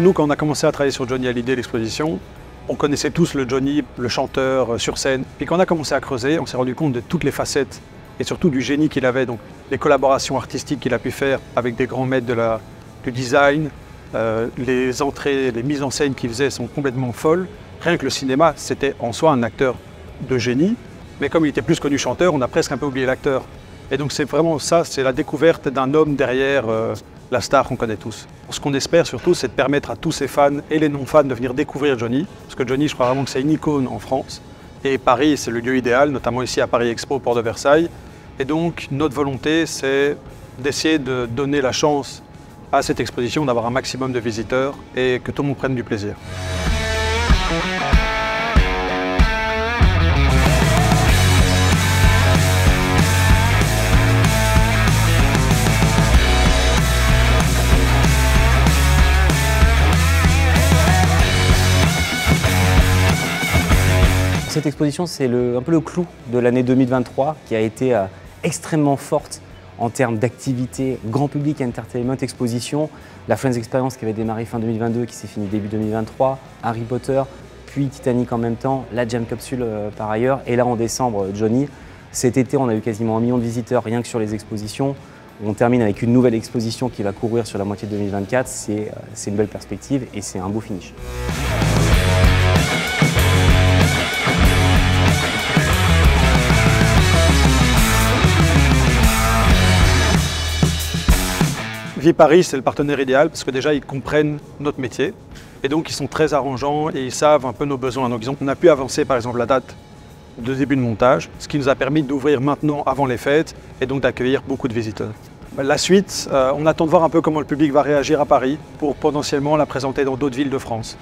nous, quand on a commencé à travailler sur Johnny Hallyday, l'exposition, on connaissait tous le Johnny, le chanteur sur scène. Puis quand on a commencé à creuser, on s'est rendu compte de toutes les facettes et surtout du génie qu'il avait. Donc les collaborations artistiques qu'il a pu faire avec des grands maîtres du design, les entrées, les mises en scène qu'il faisait sont complètement folles. Rien que le cinéma, c'était en soi un acteur de génie. Mais comme il était plus connu chanteur, on a presque un peu oublié l'acteur. Et donc c'est vraiment ça, c'est la découverte d'un homme derrière la star qu'on connaît tous. Ce qu'on espère surtout, c'est de permettre à tous ces fans et les non-fans de venir découvrir Johnny. Parce que Johnny, je crois vraiment que c'est une icône en France. Et Paris, c'est le lieu idéal, notamment ici à Paris Expo, Port de Versailles. Et donc notre volonté, c'est d'essayer de donner la chance à cette exposition d'avoir un maximum de visiteurs et que tout le monde prenne du plaisir. Cette exposition, c'est un peu le clou de l'année 2023 qui a été extrêmement forte en termes d'activité, grand public, entertainment, exposition. La Friends Experience qui avait démarré fin 2022, qui s'est finie début 2023, Harry Potter, puis Titanic en même temps, la Jam Capsule par ailleurs, et là en décembre, Johnny. Cet été, on a eu quasiment 1 million de visiteurs rien que sur les expositions. On termine avec une nouvelle exposition qui va courir sur la moitié de 2024. C'est une belle perspective et c'est un beau finish. Paris, c'est le partenaire idéal parce que déjà ils comprennent notre métier et donc ils sont très arrangeants et ils savent un peu nos besoins. Donc on a pu avancer par exemple la date de début de montage, ce qui nous a permis d'ouvrir maintenant avant les fêtes et donc d'accueillir beaucoup de visiteurs. La suite, on attend de voir un peu comment le public va réagir à Paris pour potentiellement la présenter dans d'autres villes de France.